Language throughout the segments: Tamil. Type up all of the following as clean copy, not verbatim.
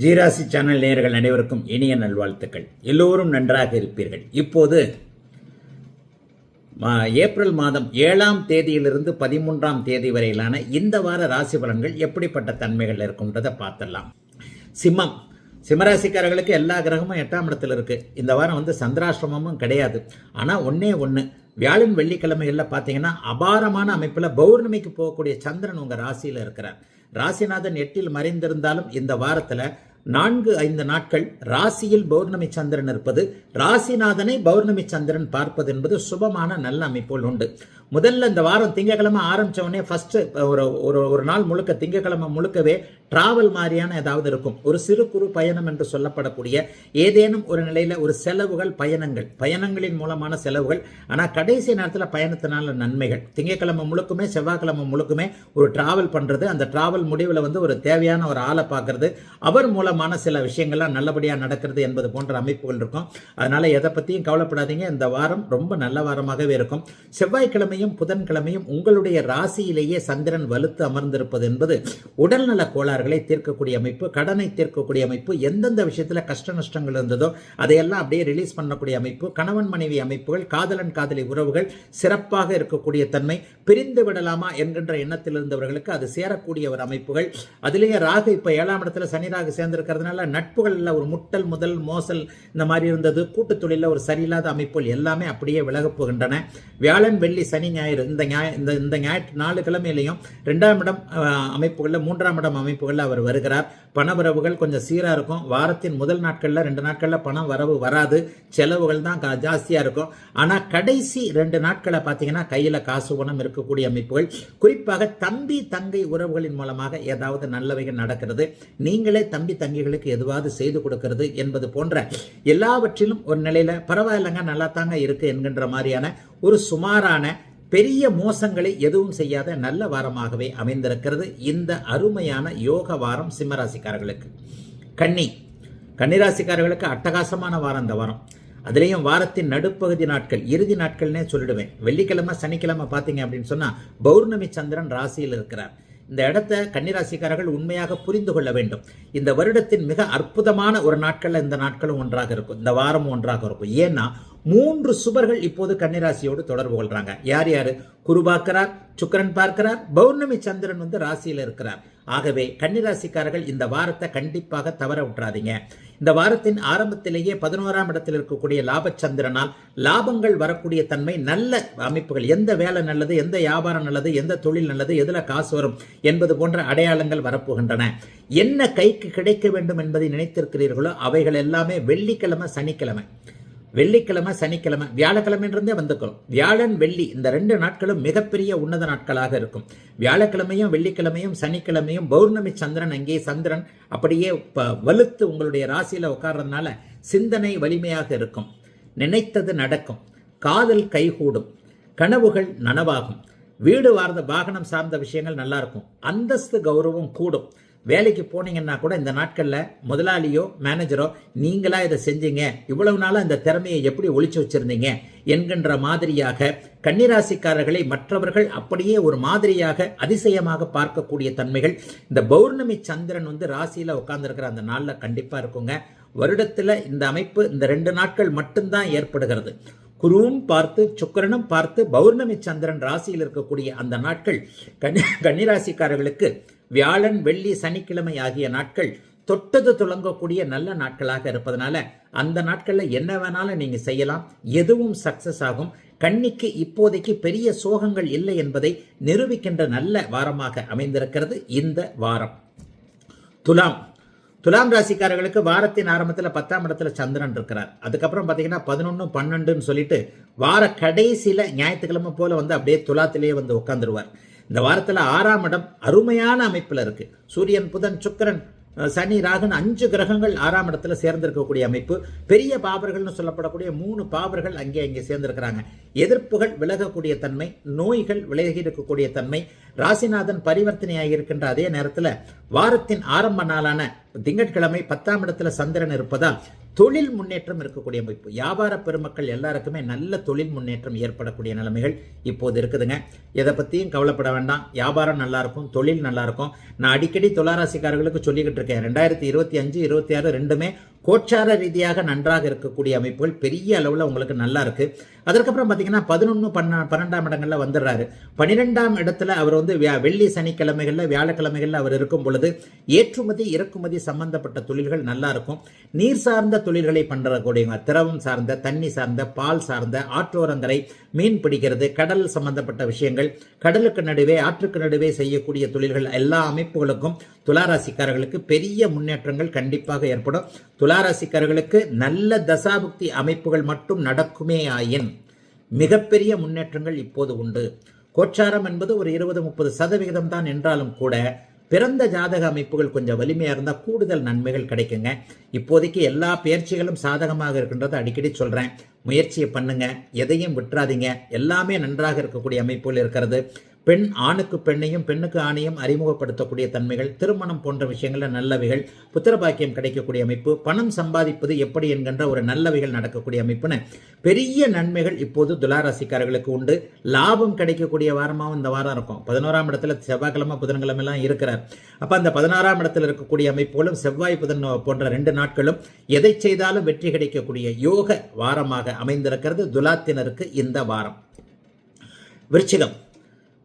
ஜீராசி சேனல் நேயர்கள் அனைவருக்கும் இனிய நல்வாழ்த்துக்கள். எல்லோரும் நன்றாக இருப்பீர்கள். இப்போது ஏப்ரல் மாதம் 7ஆம் தேதியிலிருந்து 13ஆம் தேதி வரையிலான இந்த வார ராசி பலன்கள் எப்படிப்பட்ட தன்மைகள் இருக்கும்ன்றதை பார்த்துடலாம். சிம்மராசிக்காரர்களுக்கு எல்லா கிரகமும் 8ஆம் இடத்துல இருக்கு. இந்த வாரம் சந்திராஷ்டிரமும் கிடையாது. ஆனால் ஒன்று வியாழன் வெள்ளிக்கிழமைகளில் பார்த்தீங்கன்னா அபாரமான அமைப்பில் பௌர்ணமிக்கு போகக்கூடிய சந்திரன் உங்கள் ராசியில் இருக்கிறார். ராசிநாதன் 8இல் மறைந்திருந்தாலும் இந்த வாரத்தில் 4-5 நாட்கள் ராசியில் பௌர்ணமி சந்திரன் இருப்பது, ராசிநாதனை பௌர்ணமி சந்திரன் பார்ப்பது என்பது சுபமான நல்ல அமைப்புகள் உண்டு. முதல்ல இந்த வாரம் திங்கக்கிழமை ஆரம்பித்த உடனே ஃபர்ஸ்ட் ஒரு நாள் முழுக்க திங்கக்கிழமை முழுக்கவே டிராவல் மாதிரியான ஏதாவது இருக்கும். ஒரு சிறு குறு பயணம் என்று சொல்லப்படக்கூடிய ஏதேனும் ஒரு நிலையில் ஒரு செலவுகள், பயணங்களின் மூலமான செலவுகள். ஆனால் கடைசி நேரத்தில் பயணத்தினால நன்மைகள். திங்கக்கிழமை முழுக்குமே செவ்வாய்க்கிழமை முழுக்குமே ஒரு டிராவல் பண்ணுறது, அந்த டிராவல் முடிவில் ஒரு தேவையான ஒரு ஆளை பார்க்கறது, அவர் மூலமான சில விஷயங்கள்லாம் நல்லபடியாக நடக்கிறது என்பது போன்ற அமைப்புகள் இருக்கும். அதனால எதை பற்றியும் கவலைப்படாதீங்க. இந்த வாரம் ரொம்ப நல்ல வாரமாகவே இருக்கும். செவ்வாய்க்கிழமையும் புதன்கிழமையும் உங்களுடைய ராசியிலேயே சந்திரன் வலுத்து அமர்ந்திருப்பது என்பது உடல்நல கோளாறுகளை தீர்க்கக்கூடிய அமைப்பு, கடனை தீர்க்கக்கூடிய அமைப்பு, எந்தெந்த விஷயத்தில் கஷ்ட நஷ்டங்கள் இருந்ததோ அதையெல்லாம் அப்படியே ரிலீஸ் பண்ணக்கூடிய அமைப்பு, கணவன் மனைவி அமைப்புகள், காதலன் காதலி உறவுகள் சிறப்பாக இருக்கக்கூடிய தன்மை, பிரிந்து விடலாமா என்கின்ற எண்ணத்தில் இருந்தவர்களுக்கு அது சேரக்கூடிய ஒரு அமைப்புகள். அதிலேயே ராகு இப்போ 7ஆம் இடத்துல சனி ராகு சேர்ந்திருக்கிறதுனால நட்புகளில் ஒரு முட்டல் முதல் மோசல் இந்த மாதிரி இருந்தது, கூட்டு தொழிலில் ஒரு சரியில்லாத அமைப்புகள் எல்லாமே அப்படியே விலகப் போகின்றன. வியாழன் வெள்ளி சனி ஞாயிறு இந்த ஞாயிற்று 4 கிழமையிலையும் 2ஆம் இடம் அமைப்புகளில் 3ஆம் இடம் அமைப்புகளில் அவர் வருகிறார். பணவரவுகள் கொஞ்சம் சீராக இருக்கும். வாரத்தின் முதல் நாட்களில் 2 நாட்களில் பணம் வரவு வராது, செலவுகள் தான் ஜாஸ்தியாக இருக்கும். ஆனால் கடைசி 2 நாட்களை பார்த்தீங்கன்னா கையில் காசு பணம் இருக்கக்கூடிய அமைப்புகள். குறிப்பாக தம்பி தங்கை உறவுகளின் மூலமாக ஏதாவது நல்லவைகள் நடக்கிறது, நீங்களே தம்பி தங்கிகளுக்கு எதுவாவது செய்து கொடுக்கிறது என்பது போன்ற எல்லாவற்றிலும் ஒரு நிலையில் பரவாயில்லைங்க, நல்லா தாங்க இருக்கு என்கின்ற மாதிரியான ஒரு சுமாரான பெரிய மோசங்களை எதுவும் செய்யாத நல்ல வாரமாகவே அமைந்திருக்கிறது இந்த அருமையான யோக வாரம் சிம்மராசிக்காரர்களுக்கு. கன்னிராசிக்காரர்களுக்கு அட்டகாசமான வாரம் இந்த வாரம். அதுலேயும் வாரத்தின் நடுப்பகுதி நாட்கள், இறுதி நாட்கள்னே சொல்லிடுவேன். வெள்ளிக்கிழமை சனிக்கிழமை பார்த்தீங்க அப்படின்னு சொன்னால் பௌர்ணமி சந்திரன் ராசியில் இருக்கிறார். இந்த இடத்தை கன்னிராசிக்காரர்கள் உண்மையாக புரிந்து கொள்ள வேண்டும். இந்த வருடத்தின் மிக அற்புதமான ஒரு நாட்களில் இந்த நாட்களும் ஒன்றாக இருக்கும், இந்த வாரமும் ஒன்றாக இருக்கும். ஏன்னா 3 சுபர்கள் இப்போது கன்னிராசியோடு தொடர்பு கொள்றாங்க. யார்? குரு பார்க்கிறார், சுக்கிரன் பார்க்கிறார், பௌர்ணமி சந்திரன் ராசியில் இருக்கிறார். ஆகவே கன்னிராசிக்காரர்கள் இந்த வாரத்தை கண்டிப்பாக தவற விட்டுறாதீங்க. இந்த வாரத்தின் ஆரம்பத்திலேயே 11ஆம் இடத்தில் இருக்கக்கூடிய லாபச்சந்திரனால் லாபங்கள் வரக்கூடிய தன்மை, நல்ல அமைப்புகள், எந்த வேலை நல்லது, எந்த வியாபாரம் நல்லது, எந்த தொழில் நல்லது, எதில் காசு வரும் என்பது போன்ற அடையாளங்கள் வரப்போகின்றன. என்ன கைக்கு கிடைக்க வேண்டும் என்பதை நினைத்திருக்கிறீர்களோ அவைகள் எல்லாமே வெள்ளிக்கிழமை சனிக்கிழமை வியாழக்கிழமைன்றதே வந்துக்கும். வியாழன் வெள்ளி இந்த 2 நாட்களும் மிகப்பெரிய உன்னத நாட்களாக இருக்கும். வியாழக்கிழமையும் வெள்ளிக்கிழமையும் சனிக்கிழமையும் பௌர்ணமி சந்திரன், அங்கே சந்திரன் அப்படியே வலுத்து உங்களுடைய ராசியில் உட்கார்றதுனால சிந்தனை வலிமையாக இருக்கும், நினைத்தது நடக்கும், காதல் கைகூடும், கனவுகள் நனவாகும், வீடு வாகனம் சார்ந்த விஷயங்கள் நல்லா இருக்கும், அந்தஸ்து கௌரவம் கூடும். வேலைக்கு போனீங்கன்னா கூட இந்த நாட்களில் முதலாளியோ மேனேஜரோ நீங்களா இதை செஞ்சீங்க, இவ்வளவு நாளாக இந்த திறமையை எப்படி ஒளிச்சு வச்சிருந்தீங்க என்கின்ற மாதிரியாக கன்னிராசிக்காரர்களை மற்றவர்கள் அப்படியே ஒரு மாதிரியாக அதிசயமாக பார்க்கக்கூடிய தன்மைகள் இந்த பௌர்ணமி சந்திரன் ராசியில் உட்கார்ந்துருக்கிற அந்த நாளில் கண்டிப்பாக இருக்குங்க. வருடத்தில் இந்த அமைப்பு இந்த 2 நாட்கள் மட்டும்தான் ஏற்படுகிறது. குருவும் பார்த்து சுக்கிரனும் பார்த்து பௌர்ணமி சந்திரன் ராசியில் இருக்கக்கூடிய அந்த நாட்கள் கன்னிராசிக்காரர்களுக்கு வியாழன் வெள்ளி சனிக்கிழமை ஆகிய நாட்கள் தொட்டது துளங்கக்கூடிய நல்ல நாட்களாக இருப்பதனால அந்த நாட்களில் என்ன வேணாலும் நீங்க செய்யலாம், எதுவும் சக்சஸ் ஆகும். கன்னிக்கு இப்போதைக்கு பெரிய சோகங்கள் இல்லை என்பதை நிரூபிக்கின்ற நல்ல வாரமாக அமைந்திருக்கிறது இந்த வாரம். துலாம் ராசிக்காரர்களுக்கு வாரத்தின் ஆரம்பத்தில் 10ஆம் இடத்துல சந்திரன் இருக்கிறார். அதுக்கப்புறம் பார்த்தீங்கன்னா 11, 12ன்னு சொல்லிட்டு வார கடைசியில் ஞாயிற்றுக்கிழமை போல அப்படியே துலாத்திலேயே உட்காந்துருவார். இந்த வாரத்தில் 6ஆம் இடம் அருமையான அமைப்பில் இருக்கு. சூரியன், புதன், சுக்கிரன், சனி, ராகுன்னு 5 கிரகங்கள் 6ஆம் இடத்துல சேர்ந்திருக்கக்கூடிய அமைப்பு. பெரிய பாவர்கள்னு சொல்லப்படக்கூடிய 3 பாவர்கள் அங்கே சேர்ந்திருக்கிறாங்க. எதிர்ப்புகள் விலகக்கூடிய தன்மை, நோய்கள் விலகி இருக்கக்கூடிய தன்மை, ராசிநாதன் பரிவர்த்தனையாக இருக்கின்ற அதே நேரத்தில் வாரத்தின் ஆரம்ப நாளான திங்கட்கிழமை 10ஆம் இடத்துல சந்திரன் இருப்பதால் தொழில் முன்னேற்றம் இருக்கக்கூடிய அமைப்பு. வியாபார பெருமக்கள் எல்லாருக்குமே நல்ல தொழில் முன்னேற்றம் ஏற்படக்கூடிய நிலைமைகள் இப்போது இருக்குதுங்க. எதை பற்றியும் கவலைப்பட வேண்டாம். வியாபாரம் நல்லா இருக்கும், தொழில் நல்லா இருக்கும். நான் அடிக்கடி துளாராசிக்காரர்களுக்கு சொல்லிக்கிட்டு இருக்கேன், 2025, 26 ரெண்டுமே கோச்சார ரீதியாக நன்றாக இருக்கக்கூடிய அமைப்புகள் பெரிய அளவில் உங்களுக்கு நல்லா இருக்கு. அதற்கப்புறம் பார்த்தீங்கன்னா 11, 12ஆம் இடங்கள்ல வந்துடுறாரு. 12ஆம் இடத்துல அவர் வந்து வெள்ளி சனிக்கிழமைகளில் வியாழக்கிழமைகளில் அவர் இருக்கும் பொழுது ஏற்றுமதி இறக்குமதி சம்பந்தப்பட்ட தொழில்கள் நல்லா இருக்கும். நீர் சார்ந்த தொழில்களை பண்றக்கூடியவங்க, திரவம் சார்ந்த, தண்ணி சார்ந்த, பால் சார்ந்த, ஆற்றோரங்கரை, மீன் பிடிக்கிறது, கடல் சம்பந்தப்பட்ட விஷயங்கள், கடலுக்கு நடுவே ஆற்றுக்கு நடுவே செய்யக்கூடிய தொழில்கள் எல்லா அமைப்புகளுக்கும் துளாராசிக்காரர்களுக்கு பெரிய முன்னேற்றங்கள் கண்டிப்பாக ஏற்படும். துளாராசிக்காரர்களுக்கு நல்ல தசாபுக்தி அமைப்புகள் மட்டும் நடக்குமே ஆயின் மிகப்பெரிய முன்னேற்றங்கள் இப்போது உண்டு. கோச்சாரம் என்பது ஒரு 20-30% தான் என்றாலும் கூட பிறந்த ஜாதக அமைப்புகள் கொஞ்சம் வலிமையாக இருந்தால் கூடுதல் நன்மைகள் கிடைக்குங்க. இப்போதைக்கு எல்லா பயிற்சிகளும் சாதகமாக இருக்கின்றதை அடிக்கடி சொல்கிறேன். முயற்சியை பண்ணுங்க, எதையும் விட்டுறாதீங்க. எல்லாமே நன்றாக இருக்கக்கூடிய அமைப்புகள் இருக்கிறது. பெண் ஆணுக்கு பெண்ணையும் பெண்ணுக்கு ஆணையும் அறிமுகப்படுத்தக்கூடிய தன்மைகள், திருமணம் போன்ற விஷயங்களில் நல்லவைகள், புத்திரபாக்கியம் கிடைக்கக்கூடிய அமைப்பு, பணம் சம்பாதிப்பது எப்படி என்கின்ற ஒரு நல்லவைகள் நடக்கக்கூடிய அமைப்புன்னு பெரிய நன்மைகள் இப்போது துளாராசிக்காரர்களுக்கு உண்டு. லாபம் கிடைக்கக்கூடிய வாரமாகவும் இந்த வாரம் இருக்கும். 11ஆம் இடத்துல செவ்வாய்க்கிழமை புதன்கிழமை எல்லாம் இருக்கிறார். அப்ப அந்த 16ஆம் இடத்துல இருக்கக்கூடிய அமைப்புகளும் செவ்வாய் புதன் போன்ற 2 நாட்களும் எதை செய்தாலும் வெற்றி கிடைக்கக்கூடிய யோக வாரமாக அமைந்திருக்கிறது துலாத்தினருக்கு இந்த வாரம்.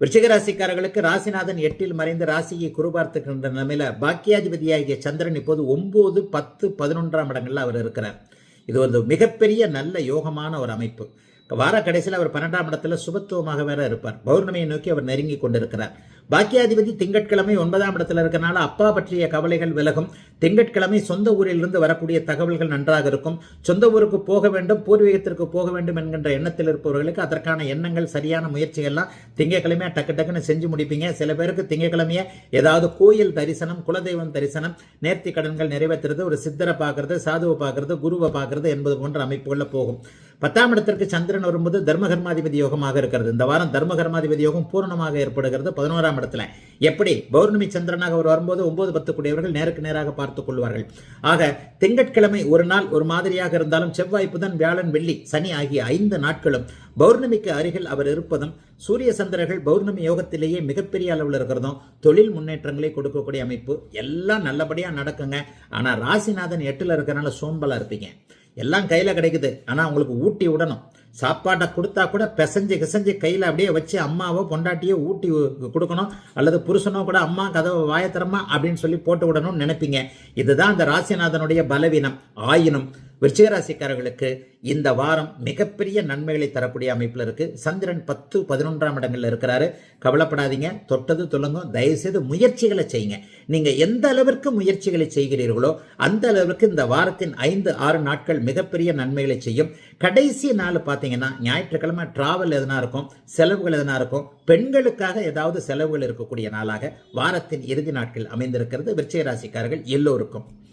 விருச்சிக ராசிக்காரர்களுக்கு ராசிநாதன் 8ல் மறைந்து ராசியை குறுபார்த்துக்கின்ற நிலைமையில பாக்கியாதிபதியாகிய சந்திரன் இப்போது 9, 10, 11ஆம் இடங்கள்ல அவர் இருக்கிறார். இது ஒரு மிகப்பெரிய நல்ல யோகமான ஒரு அமைப்பு. வார கடைசியில் அவர் 12ஆம் இடத்துல சுபத்துவமாக வேற இருப்பார். பௌர்ணமியை நோக்கி அவர் நெருங்கி கொண்டிருக்கிறார். பாக்கியாதிபதி திங்கட்கிழமை 9ஆம் இடத்துல இருக்கிறனால அப்பா பற்றிய கவலைகள் விலகும். திங்கட்கிழமை சொந்த ஊரிலிருந்து வரக்கூடிய தகவல்கள் நன்றாக இருக்கும். சொந்த ஊருக்கு போக வேண்டும், பூர்வீகத்திற்கு போக வேண்டும் என்கின்ற எண்ணத்தில் இருப்பவர்களுக்கு அதற்கான எண்ணங்கள், சரியான முயற்சிகள்லாம் திங்கட்கிழமையா டக்குன்னு செஞ்சு முடிப்பீங்க. சில பேருக்கு திங்கட்கிழமையே ஏதாவது கோயில் தரிசனம், குலதெய்வம் தரிசனம், நேர்த்தி கடன்கள் நிறைவேற்றுறது, ஒரு சித்தரை பார்க்கறது, சாதுவை பார்க்கறது, குருவை பார்க்கறது என்பது போன்ற அமைப்புகளில் போகும். 10ஆம் இடத்திற்கு சந்திரன் வரும்போது தர்மகர்மாதிபதி யோகமாக இருக்கிறது. இந்த வாரம் தர்மகர்மாதிபதி யோகம் பூரணமாக ஏற்படுகிறது 11ஆம் இடத்துல. எப்படி பௌர்ணமி சந்திரனாக அவர் வரும்போது 9, 10 கூடியவர்கள் நேருக்கு நேராக பார்த்துக் கொள்வார்கள். ஆக திங்கட்கிழமை ஒரு நாள் ஒரு மாதிரியாக இருந்தாலும் செவ்வாய், புதன், வியாழன், வெள்ளி, சனி ஆகிய 5 நாட்களும் பௌர்ணமிக்கு அருகில் அவர் இருப்பதும், சூரிய சந்திரர்கள் பௌர்ணமி யோகத்திலேயே மிகப்பெரிய அளவில் இருக்கிறதும் தொழில் முன்னேற்றங்களை கொடுக்கக்கூடிய அமைப்பு எல்லாம் நல்லபடியா நடக்குங்க. ஆனா ராசிநாதன் 8ல் இருக்கிறனால சோம்பலா இருப்பீங்க. எல்லாம் கையில் கிடைக்குது, ஆனால் உங்களுக்கு ஊட்டி விடணும். சாப்பாட்டை கொடுத்தா கூட பிசைஞ்சு கையில் அப்படியே வச்சு அம்மாவோ பொண்டாட்டியோ ஊட்டி கொடுக்கணும். அல்லது புருஷனோ கூட அம்மா கதவை வாயத்தரமா அப்படின்னு சொல்லி போட்டு விடணும்னு நினைப்பீங்க. இதுதான் அந்த ராசிநாதனுடைய பலவீனம். ஆயினும் விருச்சிக ராசிக்காரர்களுக்கு இந்த வாரம் மிகப்பெரிய நன்மைகளை தரக்கூடிய அமைப்பில் இருக்கு. சந்திரன் 10, 11ஆம் இடங்கள்ல இருக்கிறாரு. கவலைப்படாதீங்க, தொட்டது துலங்கும். தயவுசெய்து முயற்சிகளை செய்யுங்க. நீங்க எந்த அளவிற்கு முயற்சிகளை செய்கிறீர்களோ அந்த அளவிற்கு இந்த வாரத்தின் 5, 6 நாட்கள் மிகப்பெரிய நன்மைகளை செய்யும். கடைசி நாள் பார்த்தீங்கன்னா ஞாயிற்றுக்கிழமை டிராவல் எதனா இருக்கும், செலவுகள் எதனா இருக்கும். பெண்களுக்காக ஏதாவது செலவுகள் இருக்கக்கூடிய நாளாக வாரத்தின் இறுதி நாட்கள் அமைந்திருக்கிறது விருச்சிக ராசிக்காரர்கள் எல்லோருக்கும்.